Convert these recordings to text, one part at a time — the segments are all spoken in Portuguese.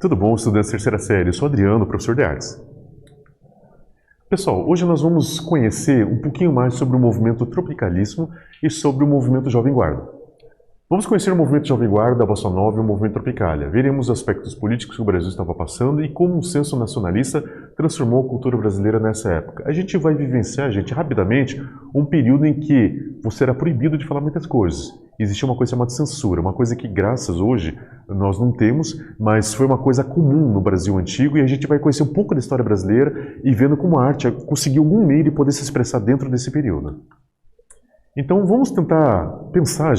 Tudo bom, estudantes da terceira série? Eu sou Adriano, professor de artes. Pessoal, hoje nós vamos conhecer um pouquinho mais sobre o movimento tropicalismo e sobre o movimento Jovem Guarda. Vamos conhecer o movimento Jovem Guarda, a Bossa Nova e o movimento Tropicália. Veremos os aspectos políticos que o Brasil estava passando e como um senso nacionalista transformou a cultura brasileira nessa época. A gente vai vivenciar, rapidamente, um período em que você era proibido de falar muitas coisas. Existia uma coisa chamada censura, uma coisa que, graças hoje, nós não temos, mas foi uma coisa comum no Brasil antigo, e a gente vai conhecer um pouco da história brasileira e vendo como a arte conseguiu algum meio de poder se expressar dentro desse período. Então vamos tentar pensar,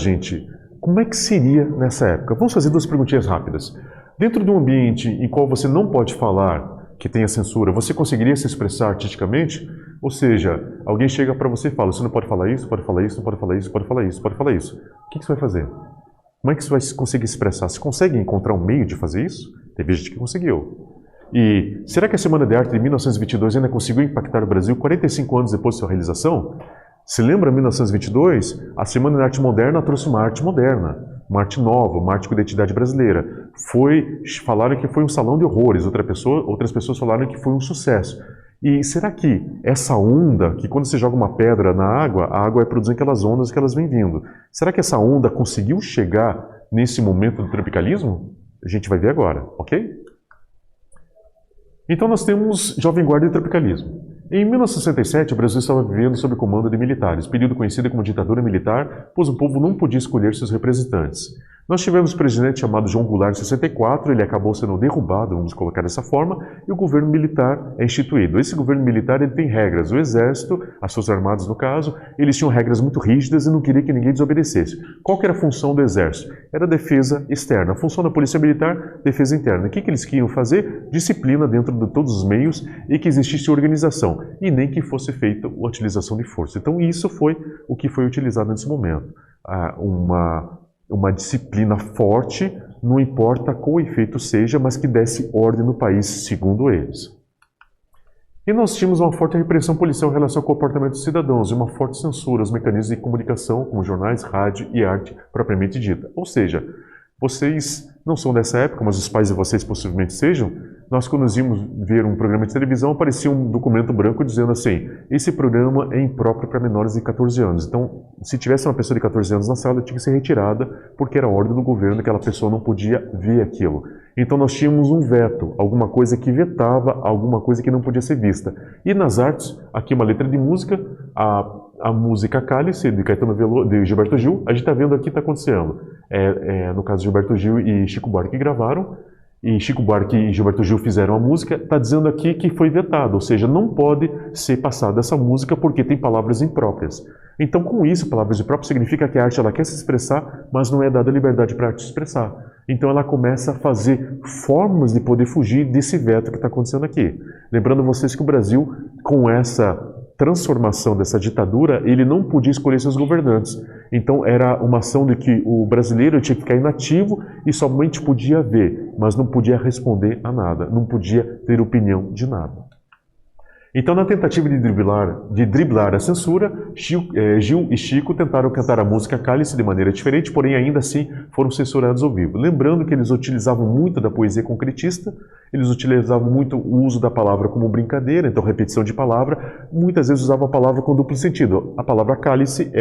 como é que seria nessa época? Vamos fazer duas perguntinhas rápidas. Dentro de um ambiente em qual você não pode falar, que tenha censura, você conseguiria se expressar artisticamente? Ou seja, alguém chega para você e fala, você não pode falar isso, pode falar isso, não pode falar isso, pode falar isso, pode falar isso. O que você vai fazer? Como é que você vai conseguir se expressar? Você consegue encontrar um meio de fazer isso? Teve gente que conseguiu. E será que a Semana de Arte de 1922 ainda conseguiu impactar o Brasil 45 anos depois de sua realização? Se lembra, em 1922, a Semana de Arte Moderna trouxe uma arte moderna, uma arte nova, uma arte com identidade brasileira. Falaram que foi um salão de horrores, outras pessoas falaram que foi um sucesso. E será que essa onda, que quando você joga uma pedra na água, a água vai produzindo aquelas ondas que elas vêm vindo. Será que essa onda conseguiu chegar nesse momento do tropicalismo? A gente vai ver agora, ok? Então nós temos Jovem Guarda e Tropicalismo. Em 1967, o Brasil estava vivendo sob o comando de militares, período conhecido como ditadura militar, pois o povo não podia escolher seus representantes. Nós tivemos um presidente chamado João Goulart em 64, ele acabou sendo derrubado, vamos colocar dessa forma, e o governo militar é instituído. Esse governo militar ele tem regras. O exército, as forças armadas no caso, eles tinham regras muito rígidas e não queria que ninguém desobedecesse. Qual que era a função do exército? Era defesa externa. A função da polícia militar, defesa interna. O que eles queriam fazer? Disciplina dentro de todos os meios e que existisse organização. E nem que fosse feita a utilização de força. Então isso foi o que foi utilizado nesse momento. Uma disciplina forte, não importa qual efeito seja, mas que desse ordem no país, segundo eles. E nós tínhamos uma forte repressão policial em relação ao comportamento dos cidadãos e uma forte censura aos mecanismos de comunicação, como jornais, rádio e arte propriamente dita. Ou seja, vocês não são dessa época, mas os pais de vocês possivelmente sejam. Nós, quando nos íamos ver um programa de televisão, aparecia um documento branco dizendo assim, esse programa é impróprio para menores de 14 anos. Então, se tivesse uma pessoa de 14 anos na sala, tinha que ser retirada, porque era a ordem do governo, aquela pessoa não podia ver aquilo. Então, nós tínhamos um veto, alguma coisa que vetava, alguma coisa que não podia ser vista. E nas artes, aqui uma letra de música, a música Cálice, de Gilberto Gil, a gente está vendo aqui o que está acontecendo. No caso, Gilberto Gil e Chico Buarque gravaram, e Chico Buarque e Gilberto Gil fizeram a música, está dizendo aqui que foi vetado, ou seja, não pode ser passada essa música porque tem palavras impróprias. Então, com isso, palavras impróprias significa que a arte ela quer se expressar, mas não é dada liberdade para a arte se expressar. Então, ela começa a fazer formas de poder fugir desse veto que está acontecendo aqui. Lembrando vocês que o Brasil, com essa transformação dessa ditadura, ele não podia escolher seus governantes. Então era uma ação de que o brasileiro tinha que ficar inativo e somente podia ver, mas não podia responder a nada, não podia ter opinião de nada. Então, na tentativa de driblar a censura, Gil e Chico tentaram cantar a música Cálice de maneira diferente, porém ainda assim foram censurados ao vivo. Lembrando que eles utilizavam muito da poesia concretista, eles utilizavam muito o uso da palavra como brincadeira, então repetição de palavra, muitas vezes usavam a palavra com duplo sentido. A palavra cálice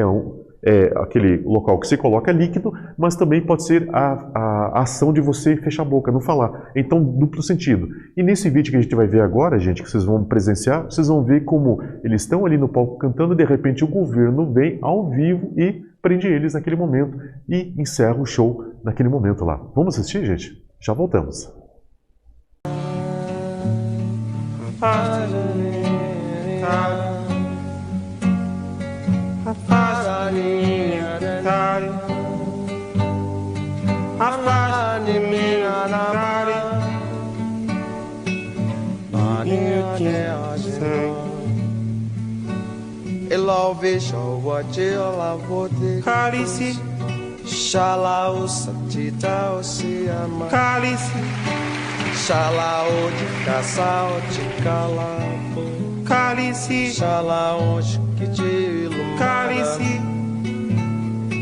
é aquele local que você coloca líquido, mas também pode ser a ação de você fechar a boca, não falar. Então, duplo sentido. E nesse vídeo que a gente vai ver agora, que vocês vão presenciar, vocês vão ver como eles estão ali no palco cantando e de repente o governo vem ao vivo e prende eles naquele momento e encerra o show naquele momento lá. Vamos assistir, gente? Já voltamos. Cálice, xalao satita oceama. Cálice, xalao de caçal de calabo. Cálice, xalao que de lumara. Cálice,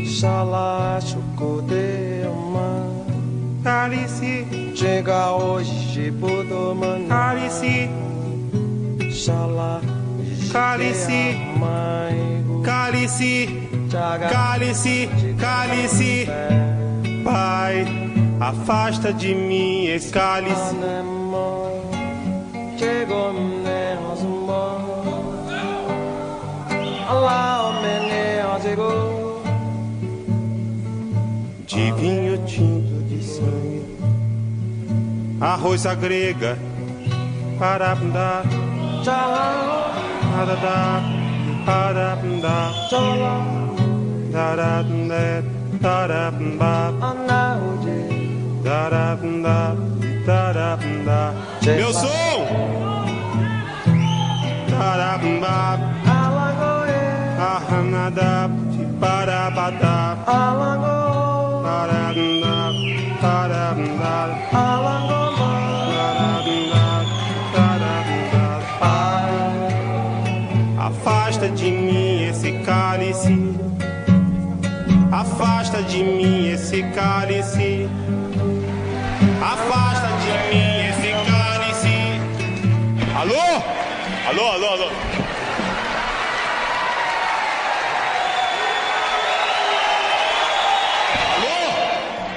xala chocode ama. cálice, chega hoje por manhã, cálice, xalá, cálice, cálice, cálice, cálice, Pai, afasta de mim esse cálice. De vinho tinto de sangue, arroz à grega, para andar, para dar, para andar, meu som! Arranada de Parabadá, afasta de mim esse cálice, afasta de mim esse cálice, afasta de mim esse cálice. Alô? Alô, alô, alô.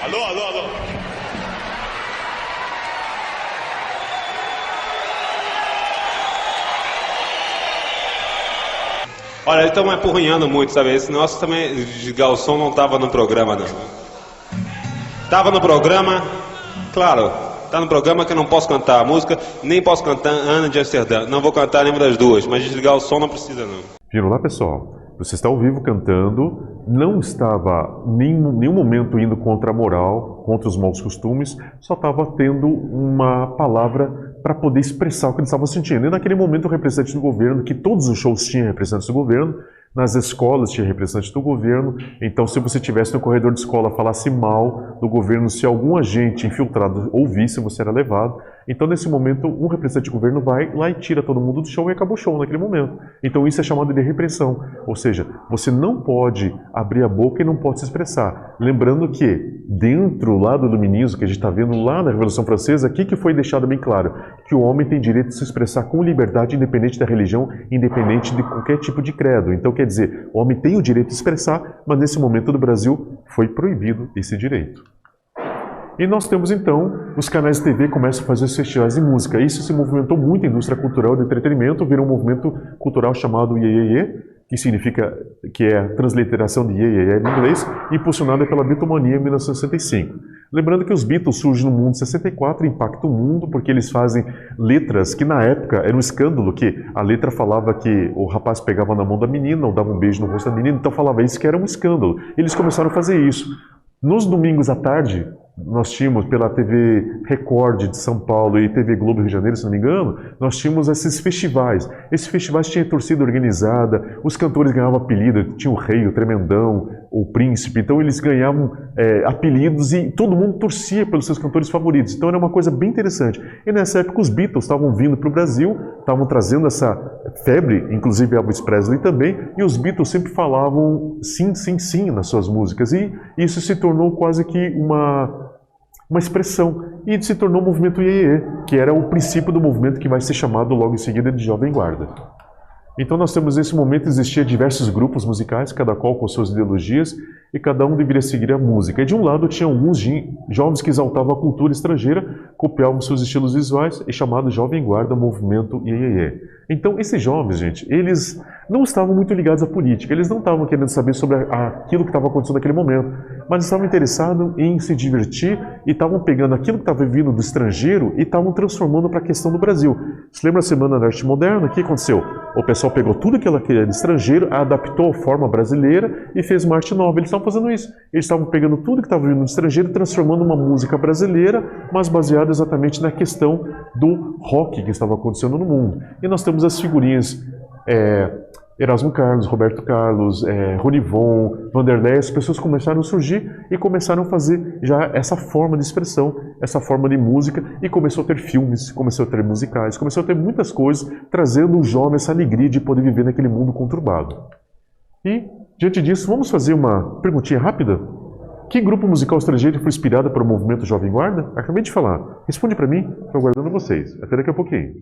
Alô, alô, alô. Olha, eles estão me apurrinhando muito, sabe? Esse nosso também, desligar o som, não estava no programa, não. Tava no programa, claro, tá no programa que eu não posso cantar a música, nem posso cantar Ana de Amsterdã. Não vou cantar nenhuma das duas, mas desligar o som não precisa, não. Viram lá, pessoal? Você está ao vivo cantando, não estava em nenhum momento indo contra a moral, contra os maus costumes, só estava tendo uma palavra para poder expressar o que ele estava sentindo. E naquele momento o representante do governo, que todos os shows tinham representantes do governo, nas escolas tinha representante do governo, então se você estivesse no corredor de escola falasse mal do governo, se algum agente infiltrado ouvisse, você era levado. Então nesse momento um representante do governo vai lá e tira todo mundo do show e acabou o show naquele momento. Então isso é chamado de repressão, ou seja, você não pode abrir a boca e não pode se expressar. Lembrando que dentro lá do iluminismo, que a gente está vendo lá na Revolução Francesa, o que foi deixado bem claro? Que o homem tem direito de se expressar com liberdade, independente da religião, independente de qualquer tipo de credo. Então quer dizer, o homem tem o direito de expressar, mas nesse momento do Brasil foi proibido esse direito. E nós temos então, os canais de TV começam a fazer os festivais de música. Isso se movimentou muito a indústria cultural e do entretenimento, virou um movimento cultural chamado Iê Iê Iê, que significa, que é a transliteração de Iê Iê Iê em inglês, impulsionada pela Beatlemania em 1965. Lembrando que os Beatles surgem no mundo em 64 e impactam o mundo porque eles fazem letras que na época era um escândalo, que a letra falava que o rapaz pegava na mão da menina ou dava um beijo no rosto da menina, então falava isso que era um escândalo. Eles começaram a fazer isso. Nos domingos à tarde, nós tínhamos pela TV Record de São Paulo e TV Globo Rio de Janeiro, se não me engano, nós tínhamos esses festivais. Esses festivais tinham torcida organizada, os cantores ganhavam apelido, tinha o Rei, o Tremendão, o Príncipe, então eles ganhavam apelidos e todo mundo torcia pelos seus cantores favoritos. Então era uma coisa bem interessante. E nessa época os Beatles estavam vindo para o Brasil, estavam trazendo essa febre, inclusive Elvis Presley também, e os Beatles sempre falavam sim, sim, sim nas suas músicas. E isso se tornou quase que uma expressão, e se tornou o movimento Iê Iê, que era o princípio do movimento que vai ser chamado logo em seguida de Jovem Guarda. Então nós temos nesse momento, existia diversos grupos musicais, cada qual com suas ideologias, e cada um deveria seguir a música. E de um lado tinha alguns jovens que exaltavam a cultura estrangeira, copiavam seus estilos visuais, e chamado Jovem Guarda, movimento Iê Iê Iê. Então esses jovens, gente, eles não estavam muito ligados à política, eles não estavam querendo saber sobre aquilo que estava acontecendo naquele momento, mas estavam interessados em se divertir e estavam pegando aquilo que estava vindo do estrangeiro e estavam transformando para a questão do Brasil. Você lembra a Semana da Arte Moderna? O que aconteceu? O pessoal pegou tudo que ela queria de estrangeiro, adaptou à forma brasileira e fez uma arte nova. Eles estavam fazendo isso. Eles estavam pegando tudo que estava vindo do estrangeiro e transformando uma música brasileira, mas baseada exatamente na questão do rock que estava acontecendo no mundo. E nós temos as figurinhas Erasmo Carlos, Roberto Carlos, Ronivon, Vanderlei. As pessoas começaram a surgir e começaram a fazer já essa forma de expressão, essa forma de música, e começou a ter filmes, começou a ter musicais, começou a ter muitas coisas, trazendo o jovem essa alegria de poder viver naquele mundo conturbado. E, diante disso, vamos fazer uma perguntinha rápida? Que grupo musical estrangeiro foi inspirado pelo movimento Jovem Guarda? Acabei de falar. Responde para mim, estou aguardando vocês. Até daqui a pouquinho.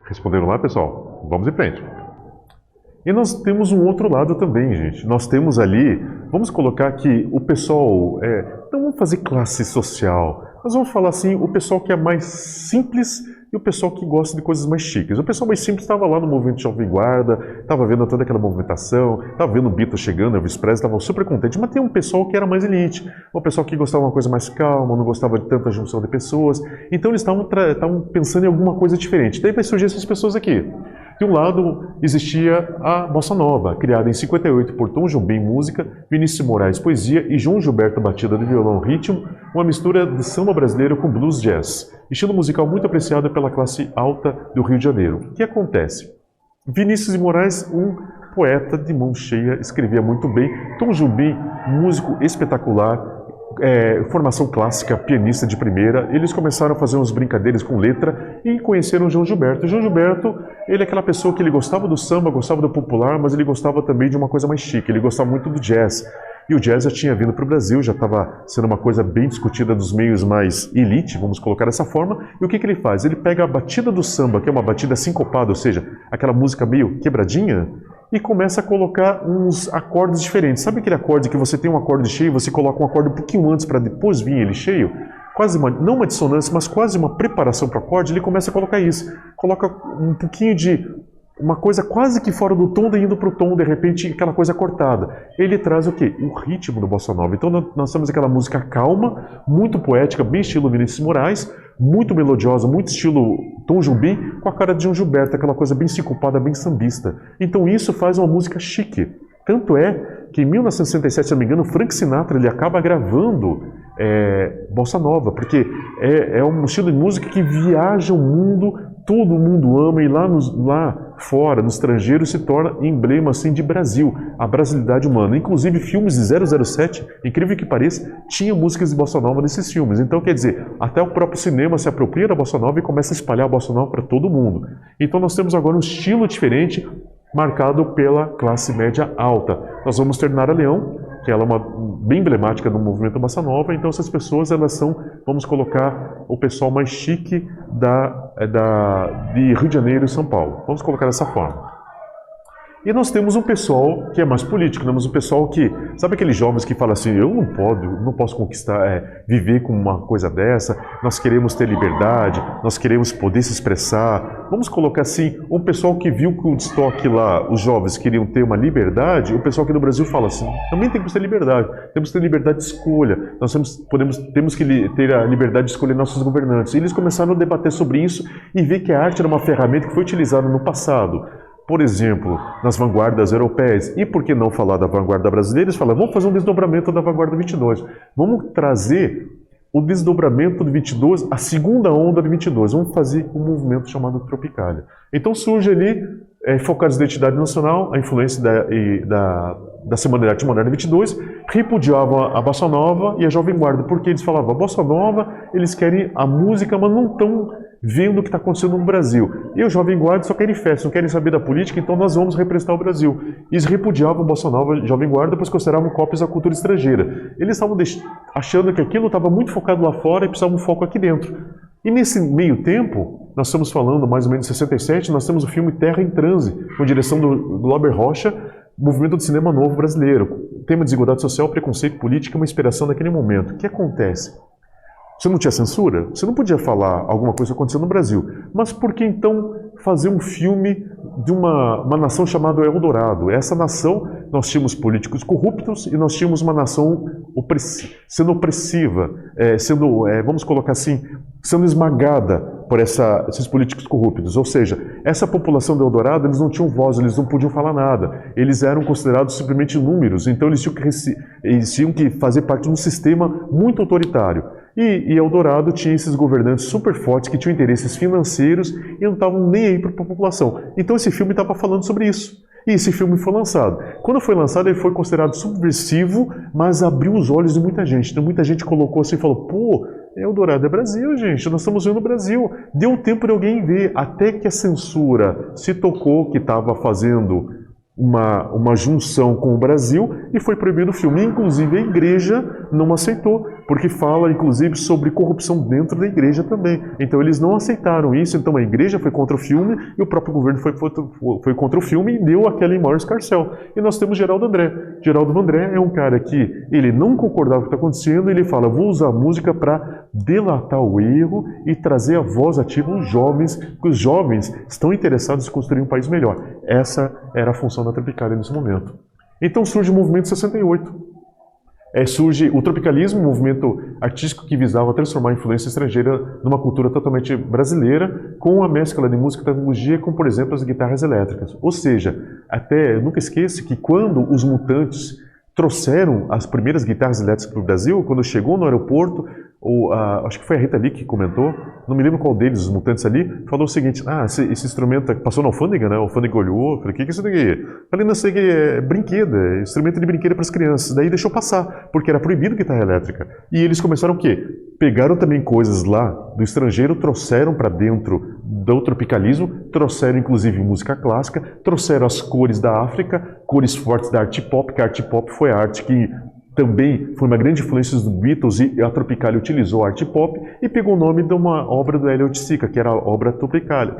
Responderam lá, pessoal? Vamos em frente. E nós temos um outro lado também, gente. Nós temos ali, vamos colocar que o pessoal, não vamos fazer classe social, nós vamos falar assim, o pessoal que é mais simples e o pessoal que gosta de coisas mais chiques. O pessoal mais simples estava lá no movimento Jovem Guarda, estava vendo toda aquela movimentação, estava vendo o Beatles chegando, Elvis Presley, estava super contente, mas tem um pessoal que era mais elite, um pessoal que gostava de uma coisa mais calma, não gostava de tanta junção de pessoas, então eles estavam pensando em alguma coisa diferente. Daí vai surgir essas pessoas aqui. De um lado, existia a Bossa Nova, criada em 58 por Tom Jobim, música, Vinícius Moraes, poesia e João Gilberto, batida de violão, ritmo, uma mistura de samba brasileiro com blues jazz, estilo musical muito apreciado pela classe alta do Rio de Janeiro. O que acontece? Vinícius de Moraes, um poeta de mão cheia, escrevia muito bem. Tom Jobim, músico espetacular, formação clássica, pianista de primeira. Eles começaram a fazer umas brincadeiras com letra e conheceram o João Gilberto. O João Gilberto, ele é aquela pessoa que ele gostava do samba, gostava do popular, mas ele gostava também de uma coisa mais chique, ele gostava muito do jazz. E o jazz já tinha vindo para o Brasil, já estava sendo uma coisa bem discutida dos meios mais elite, vamos colocar dessa forma. E o que ele faz? Ele pega a batida do samba, que é uma batida sincopada, ou seja, aquela música meio quebradinha, e começa a colocar uns acordes diferentes. Sabe aquele acorde que você tem um acorde cheio, você coloca um acorde um pouquinho antes para depois vir ele cheio? Quase não uma dissonância, mas quase uma preparação para o acorde. Ele começa a colocar isso. Coloca um pouquinho de uma coisa quase que fora do tom, indo para o tom, de repente, aquela coisa cortada. Ele traz o quê? O ritmo do Bossa Nova. Então nós temos aquela música calma, muito poética, bem estilo Vinícius Moraes, muito melodiosa, muito estilo Tom Jobim, com a cara de João Gilberto, aquela coisa bem sincopada, bem sambista. Então isso faz uma música chique. Tanto é que em 1967, se não me engano, Frank Sinatra ele acaba gravando Bossa Nova, porque é um estilo de música que viaja o mundo, todo mundo ama, e lá fora, no estrangeiro, se torna emblema assim, de Brasil, a brasilidade humana. Inclusive, filmes de 007, incrível que pareça, tinha músicas de Bossa Nova nesses filmes. Então, quer dizer, até o próprio cinema se apropria da Bossa Nova e começa a espalhar a Bossa Nova para todo mundo. Então, nós temos agora um estilo diferente, marcado pela classe média alta. Nós vamos ter Nara Leão, que ela é uma bem emblemática do movimento Bossa Nova. Então essas pessoas, elas são, vamos colocar, o pessoal mais chique de Rio de Janeiro e São Paulo. Vamos colocar dessa forma. E nós temos um pessoal que é mais político, temos um pessoal que, sabe aqueles jovens que falam assim, eu não posso conquistar, viver com uma coisa dessa, nós queremos ter liberdade, nós queremos poder se expressar. Vamos colocar assim, um pessoal que viu que o estoque lá, os jovens queriam ter uma liberdade, o pessoal aqui no Brasil fala assim, também temos que ter liberdade, temos que ter liberdade de escolha, nós temos que ter a liberdade de escolher nossos governantes. E eles começaram a debater sobre isso e ver que a arte era uma ferramenta que foi utilizada no passado. Por exemplo, nas vanguardas europeias. E por que não falar da vanguarda brasileira? Eles falam, vamos fazer um desdobramento da vanguarda 22. Vamos trazer o desdobramento de 22, a segunda onda de 22. Vamos fazer um movimento chamado Tropicália. Então surge ali, focados na identidade nacional, a influência da Semana de Arte Moderna 22, repudiavam a Bossa Nova e a Jovem Guarda, porque eles falavam, a Bossa Nova, eles querem a música, mas não estão vendo o que está acontecendo no Brasil. E o Jovem Guarda só querem festa, não querem saber da política, então nós vamos representar o Brasil. Eles repudiavam a Bossa Nova e Jovem Guarda, pois consideravam cópias da cultura estrangeira. Eles estavam achando que aquilo estava muito focado lá fora e precisava um foco aqui dentro. E nesse meio tempo, nós estamos falando mais ou menos em 67, nós temos o filme Terra em Transe, com direção do Glauber Rocha, movimento do cinema novo brasileiro. Tema de desigualdade social, preconceito político, uma inspiração naquele momento. O que acontece? Você não tinha censura? Você não podia falar alguma coisa que aconteceu no Brasil. Mas por que então fazer um filme de uma nação chamada Eldorado? Essa nação, nós tínhamos políticos corruptos e nós tínhamos uma nação sendo opressiva, vamos colocar assim, sendo esmagada por esses políticos corruptos. Ou seja, essa população do Eldorado, eles não tinham voz, eles não podiam falar nada. Eles eram considerados simplesmente números, então eles tinham que fazer parte de um sistema muito autoritário. E Eldorado tinha esses governantes super fortes que tinham interesses financeiros e não estavam nem aí para a população. Então esse filme estava falando sobre isso. E esse filme foi lançado. Quando foi lançado, ele foi considerado subversivo, mas abriu os olhos de muita gente. Então muita gente colocou assim e falou, pô, Eldorado é Brasil, gente, nós estamos vendo o Brasil. Deu tempo de alguém ver, até que a censura se tocou que estava fazendo uma junção com o Brasil e foi proibido o filme. Inclusive a igreja não aceitou, porque fala inclusive sobre corrupção dentro da igreja também. Então eles não aceitaram isso, então a igreja foi contra o filme e o próprio governo foi contra o filme e deu aquele maior escarcéu. E nós temos Geraldo André. Geraldo André é um cara que ele não concordava com o que está acontecendo, ele fala, vou usar a música para delatar o erro e trazer a voz ativa aos jovens, porque os jovens estão interessados em construir um país melhor. Essa era a função da Tropicália nesse momento. Então surge o movimento 68. Surge o tropicalismo, um movimento artístico que visava transformar a influência estrangeira numa cultura totalmente brasileira, com a mescla de música e tecnologia, como por exemplo as guitarras elétricas. Ou seja, eu nunca esqueço que quando os Mutantes trouxeram as primeiras guitarras elétricas para o Brasil, quando chegou no aeroporto, acho que foi a Rita Lee que comentou, não me lembro qual deles, os Mutantes ali, falou o seguinte, esse instrumento passou na alfândega, né? A alfândega olhou, falei, o que é isso daqui? Falei, não sei, é brinquedo, é instrumento de brinquedo para as crianças. Daí deixou passar, porque era proibido guitarra elétrica. E eles começaram o quê? Pegaram também coisas lá do estrangeiro, trouxeram para dentro do tropicalismo, trouxeram inclusive música clássica, trouxeram as cores da África, cores fortes da arte pop, que a arte pop foi a arte que também foi uma grande influência dos Beatles e a Tropicália utilizou a arte pop e pegou o nome de uma obra do Elliot Sica, que era a obra Tropicália,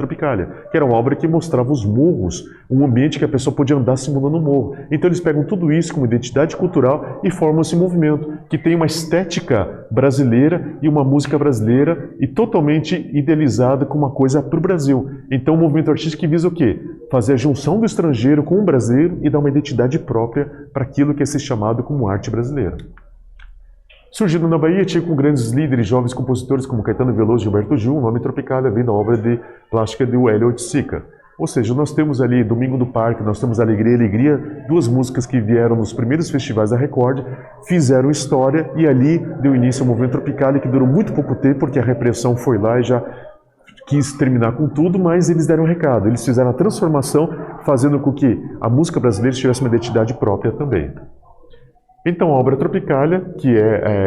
que era uma obra que mostrava os morros, um ambiente que a pessoa podia andar simulando um morro. Então eles pegam tudo isso como identidade cultural e formam esse movimento, que tem uma estética brasileira e uma música brasileira e totalmente idealizada como uma coisa para o Brasil. Então o movimento artístico que visa o quê? Fazer a junção do estrangeiro com o brasileiro e dar uma identidade própria para aquilo que é ser chamado como arte brasileira. Surgindo na Bahia, tinha com grandes líderes, jovens compositores como Caetano Veloso e Gilberto Gil, o nome Tropicália vem da obra de plástica de Elliot Sica. Ou seja, nós temos ali Domingo do Parque, nós temos Alegria, Alegria, duas músicas que vieram nos primeiros festivais da Record, fizeram história e ali deu início ao movimento Tropicália, que durou muito pouco tempo, porque a repressão foi lá e já quis terminar com tudo, mas eles deram um recado, eles fizeram a transformação, fazendo com que a música brasileira tivesse uma identidade própria também. Então, a obra Tropicália, que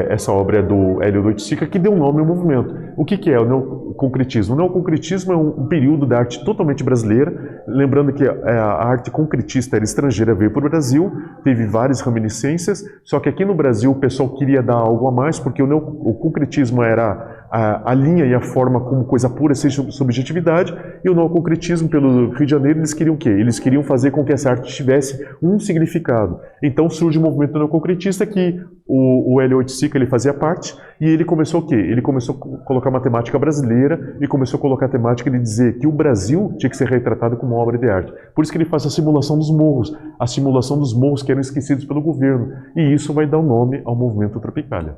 essa obra é do Elliot Sica, que deu nome ao movimento. O que é o neoconcretismo? O neoconcretismo é um período da arte totalmente brasileira, lembrando que a arte concretista era estrangeira, veio para o Brasil, teve várias reminiscências, só que aqui no Brasil o pessoal queria dar algo a mais, porque o concretismo era a linha e a forma como coisa pura, sem subjetividade, e o neoconcretismo pelo Rio de Janeiro, eles queriam o quê? Eles queriam fazer com que essa arte tivesse um significado. Então surge o movimento neoconcretista que o Hélio Oiticica ele fazia parte, e ele começou o quê? Ele começou a colocar uma temática brasileira e começou a colocar a temática de dizer que o Brasil tinha que ser retratado como obra de arte. Por isso que ele faz a simulação dos morros que eram esquecidos pelo governo. E isso vai dar o nome ao movimento Tropicália.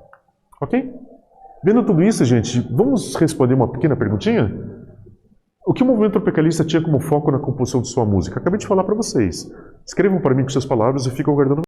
Ok? Vendo tudo isso, gente, vamos responder uma pequena perguntinha? O que o movimento tropicalista tinha como foco na composição de sua música? Acabei de falar para vocês. Escrevam para mim com suas palavras e fico aguardando.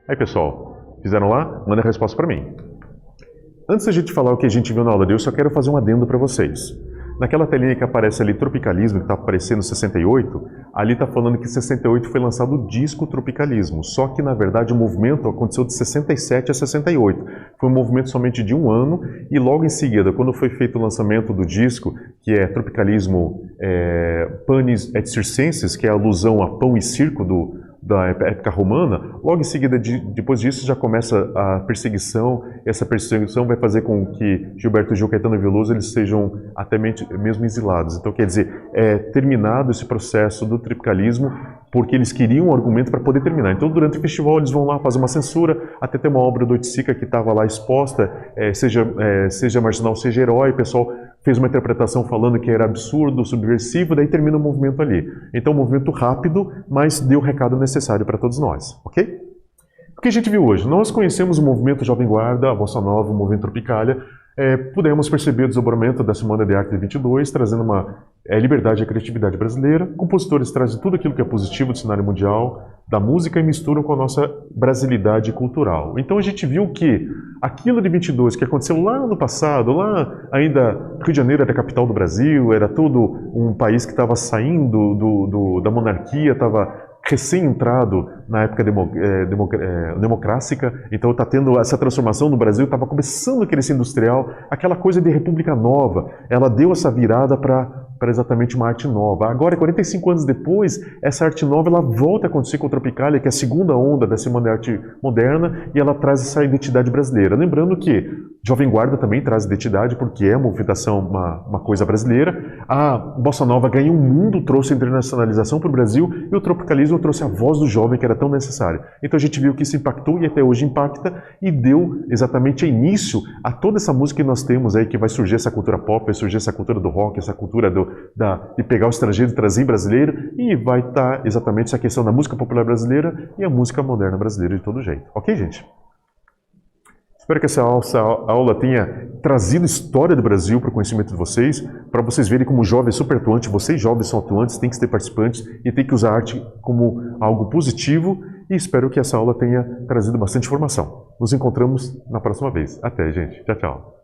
Aí, pessoal, fizeram lá? Manda a resposta para mim. Antes da gente falar o que a gente viu na aula de hoje, eu só quero fazer um adendo para vocês. Naquela telinha que aparece ali, Tropicalismo, que está aparecendo 68, ali está falando que em 68 foi lançado o disco Tropicalismo. Só que, na verdade, o movimento aconteceu de 67 a 68. Foi um movimento somente de um ano e logo em seguida, quando foi feito o lançamento do disco, que é Tropicalismo Panis et Circenses, que é a alusão a pão e circo da época romana, logo em seguida, depois disso, já começa a perseguição. Essa perseguição vai fazer com que Gilberto Gil, Caetano e Veloso eles sejam até mesmo exilados. Então, quer dizer, terminado esse processo do tropicalismo, porque eles queriam um argumento para poder terminar. Então, durante o festival, eles vão lá fazer uma censura, até ter uma obra do Oiticica que estava lá exposta, seja marginal, seja herói, o pessoal fez uma interpretação falando que era absurdo, subversivo, daí termina o movimento ali. Então, um movimento rápido, mas deu o recado necessário para todos nós, ok? O que a gente viu hoje? Nós conhecemos o movimento Jovem Guarda, a Bossa Nova, o movimento Tropicália. Pudemos perceber o desdobramento da Semana de Arte de 22, trazendo uma liberdade e criatividade brasileira. Compositores trazem tudo aquilo que é positivo do cenário mundial, da música, e misturam com a nossa brasilidade cultural. Então a gente viu que aquilo de 22 que aconteceu lá no passado, lá ainda Rio de Janeiro era a capital do Brasil, era todo um país que estava saindo da monarquia, estava recém-entrado na época democrática, então está tendo essa transformação no Brasil, estava começando a crescer industrial, aquela coisa de república nova, ela deu essa virada para exatamente uma arte nova. Agora, 45 anos depois, essa arte nova ela volta a acontecer com o Tropicália, que é a segunda onda da Semana de Arte Moderna, e ela traz essa identidade brasileira. Lembrando que Jovem Guarda também traz identidade, porque é uma movimentação, uma coisa brasileira. A Bossa Nova ganhou um mundo, trouxe a internacionalização para o Brasil, e o Tropicalismo trouxe a voz do jovem, que era tão necessária. Então a gente viu que isso impactou e até hoje impacta, e deu exatamente início a toda essa música que nós temos aí, que vai surgir essa cultura pop, vai surgir essa cultura do rock, essa cultura de pegar o estrangeiro e trazer brasileiro, e vai estar exatamente essa questão da música popular brasileira e a música moderna brasileira de todo jeito. Ok, gente? Espero que essa aula tenha trazido história do Brasil para o conhecimento de vocês, para vocês verem como jovens super atuantes, vocês jovens são atuantes, têm que ser participantes e têm que usar a arte como algo positivo, e espero que essa aula tenha trazido bastante informação. Nos encontramos na próxima vez. Até, gente. Tchau, tchau.